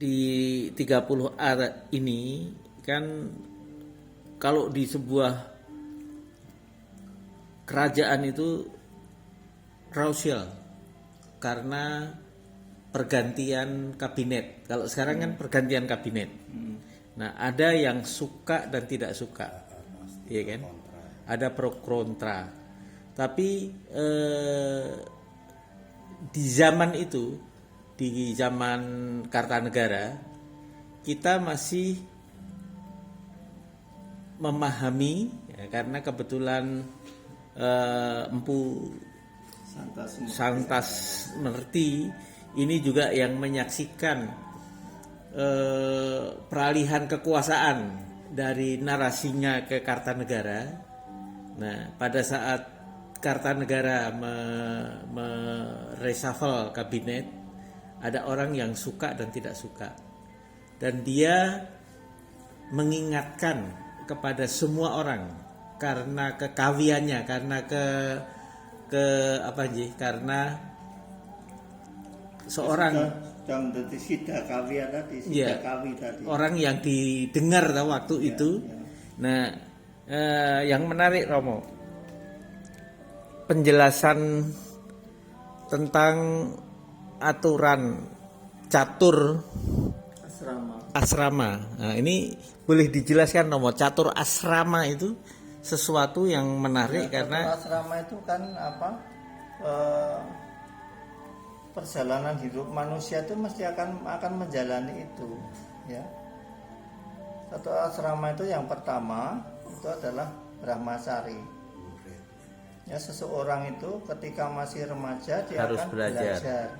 di 30A ini kan kalau di sebuah kerajaan itu crucial karena pergantian kabinet. Kalau sekarang kan pergantian kabinet. Nah, ada yang suka dan tidak suka, ya kan? Ada pro kontra. Tapi di zaman itu, di zaman Kartanegara, kita masih memahami, ya, karena kebetulan Empu Santas Merti ini juga yang menyaksikan peralihan kekuasaan dari narasinya ke Kartanegara. Nah, pada saat Kartanegara mereshuffle kabinet, ada orang yang suka dan tidak suka, dan dia mengingatkan kepada semua orang karena kekawiannya, karena karena seorang orang yang didengar waktu itu. Nah, yang menarik, Romo, penjelasan tentang aturan catur asrama. Nah, ini boleh dijelaskan, Romo, catur asrama itu sesuatu yang menarik karena asrama itu kan perjalanan hidup manusia itu mesti akan menjalani itu, ya. Satu asrama itu yang pertama itu adalah Brahmacari. Ya, seseorang itu ketika masih remaja dia harus akan belajar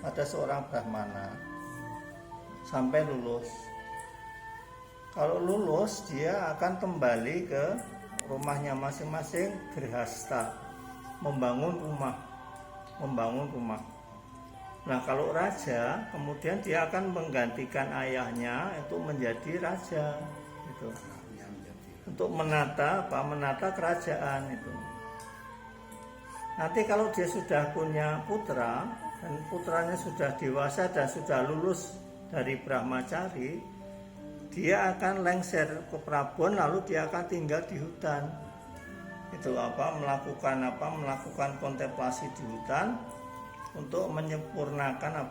pada seorang brahmana sampai lulus. Kalau lulus dia akan kembali ke rumahnya masing-masing, grihasta, membangun rumah. Nah, kalau raja kemudian dia akan menggantikan ayahnya itu menjadi raja itu. Untuk menata kerajaan itu. Nanti kalau dia sudah punya putra dan putranya sudah dewasa dan sudah lulus dari Brahmacari, dia akan lengser ke Prabon, lalu dia akan tinggal di hutan. Itu melakukan kontemplasi di hutan untuk menyempurnakan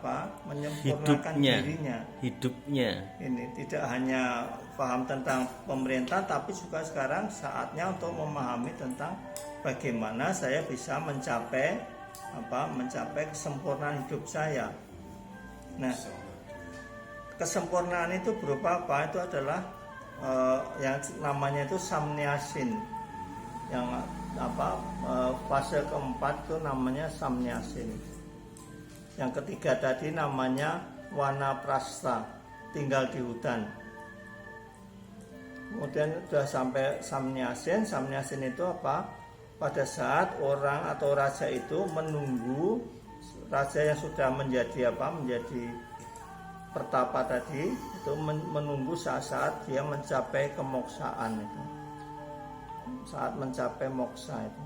hidupnya. Ini tidak hanya paham tentang pemerintahan, tapi juga sekarang saatnya untuk memahami tentang bagaimana saya bisa mencapai kesempurnaan hidup saya. Nah, kesempurnaan itu berupa apa? Itu adalah yang namanya itu samnyasin. Yang fase keempat itu namanya samnyasin. Yang ketiga tadi namanya wanaprastha, tinggal di hutan. Kemudian sudah sampai samnyasin. Samnyasin itu apa? Pada saat orang atau raja itu menunggu raja yang sudah menjadi pertapa tadi itu menunggu saat dia mencapai kemoksaan itu. Saat mencapai moksa itu.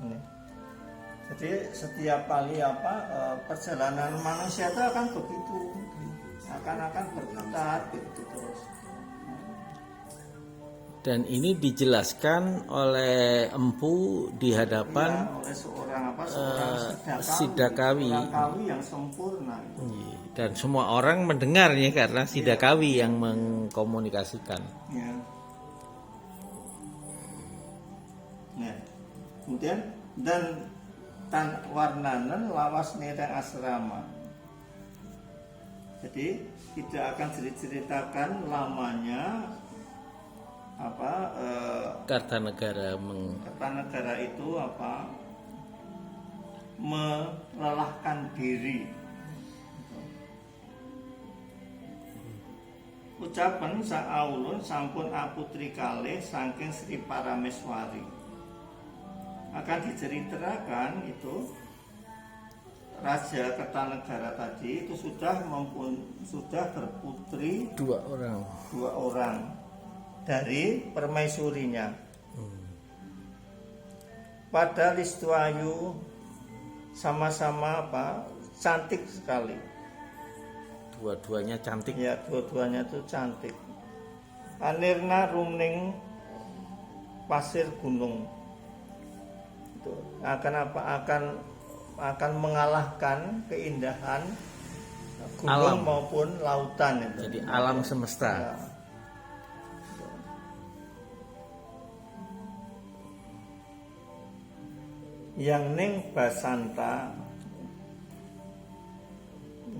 Ini. Jadi setiap kali perjalanan manusia itu akan begitu, akan berputar begitu terus. Dan ini dijelaskan oleh Empu di hadapan oleh seorang Sidakawi yang sempurna. Dan semua orang mendengarnya karena Sidakawi yang mengkomunikasikan. Ya. Nah, kemudian dan tan warnanan lawas nereng asrama. Jadi tidak akan diceritakan lamanya Kartanegara itu melelahkan diri. Ucapan sa'aulun sampun aputri kalih saking Sri Parameswari. Akan diceritakan itu Raja Kartanegara tadi itu sudah berputri dua orang dari permaisurinya. Pada Listuayu sama-sama cantik sekali. Dua-duanya cantik. Ya, dua-duanya itu cantik. Anirna Rumning Pasir Gunung. Itu akan apa? Akan mengalahkan keindahan gunung Alam. maupun lautan itu. Jadi alam semesta. Ya. Yang ning Basanta.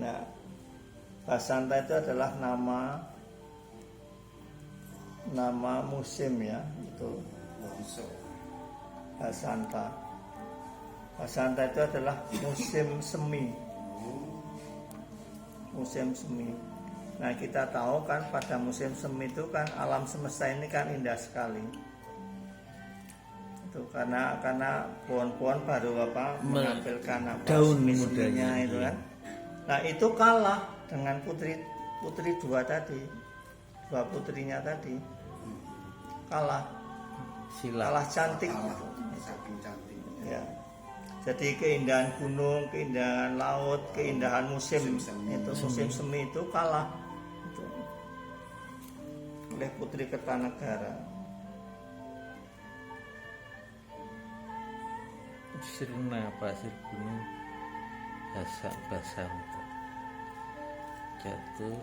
Nah, Basanta itu adalah nama musim ya, itu Basanta. Basanta itu adalah musim semi. Musim semi. Nah, kita tahu kan pada musim semi itu kan alam semesta ini kan indah sekali. Itu karena pohon-pohon baru menampilkan daun semi-seminya mudanya, itu iya. kan. Nah, itu kalah dengan putri dua tadi. Dua putrinya tadi. Kalah cantik. Saking cantik. Ya. Jadi keindahan gunung, keindahan laut, keindahan musim itu musim semi itu kalah itu, oleh Putri Kertanegara. Sirna Pasir Gunung Basanta. Jatuh.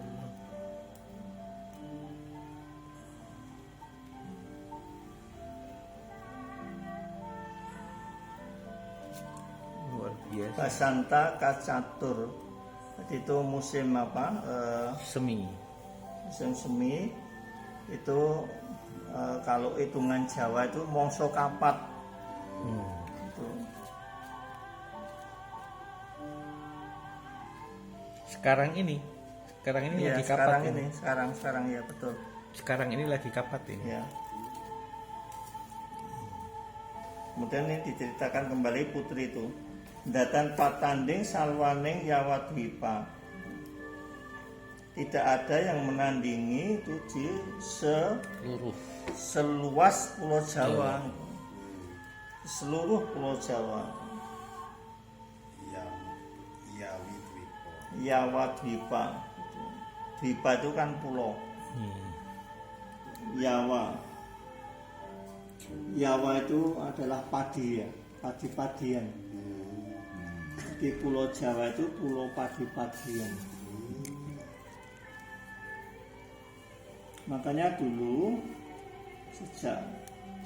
Luar biasa. Basanta Kacatur. Jadi itu musim Semi. musim semi itu kalau hitungan Jawa itu mongso kapat. Itu. Sekarang ini Ya, lagi kapat sekarang ya betul. Sekarang ini lagi kapat ini. Ya. Kemudian ini diceritakan kembali putri itu. Datan patanding salwaning yawadwipa. Tidak ada yang menandingi itu di seluas Pulau Jawa. Seluruh Pulau Jawa. Yawadwipa. Dwipa itu kan pulau. Yawa itu adalah padi ya, padi-padian. Di Pulau Jawa itu pulau padi-padian. Makanya dulu sejak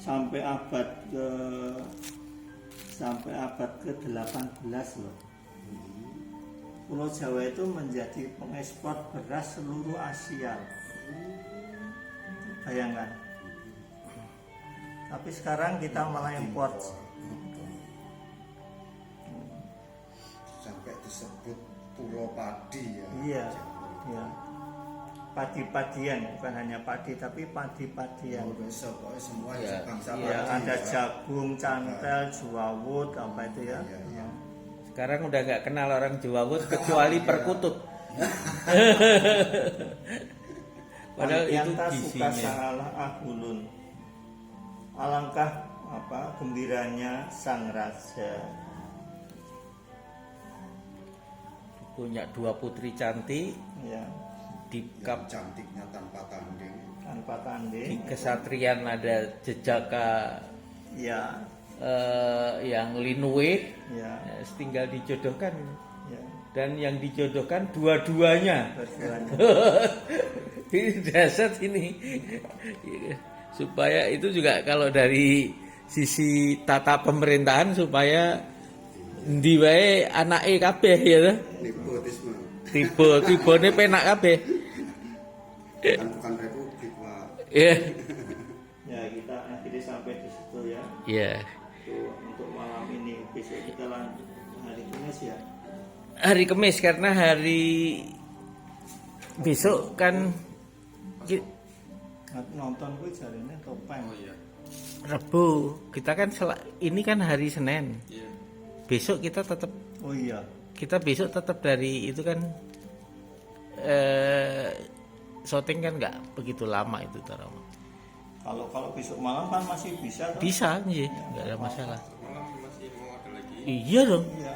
sampai abad ke-18 loh. Pulau Jawa itu menjadi pengekspor beras seluruh Asia. Bayangkan. Tapi sekarang kita malah import. Sampai disebut Pulau Padi ya. Iya, iya. Padi-padian, bukan hanya padi tapi padi-padian. Pokoknya semua Ya, bangsa Ya, padi. ada jagung, cantel, juawut, apa itu ya. Iya. Sekarang udah nggak kenal orang Jawawut kecuali perkutut. Padahal itu Antianta suka gizinya. salah ahulun. Alangkah gembiranya sang raja. Punya dua putri cantik Ya, di Yang cantiknya tanpa tanding. tanpa di tanding. kesatrian ada jejaka Ya, yang linuit, ya, tinggal dijodohkan. ya. Dan yang dijodohkan dua-duanya. Berduanya. Ini dasar ini. Supaya itu juga kalau dari sisi tata pemerintahan supaya ndi wae anake kabeh ya toh. Nepotisme. Tibane penak kabeh. Kan bukan republik, Pak. Iya. Ya, kita akhirnya sampai di situ ya. Iya. Itu untuk malam ini. Besok kita lanjut hari Kamis ya. Hari Kamis karena hari besok kan Nonton gue jarinya topeng. Rebo. Kita kan ini kan hari Senin. Besok kita tetap Oh iya. besok tetap dari itu kan syuting kan nggak begitu lama itu Tarama. Kalau besok malam kan masih bisa. Kan? Bisa nggih, nggak ada masalah. Malam masih mau ada lagi. Iya dong. Iya.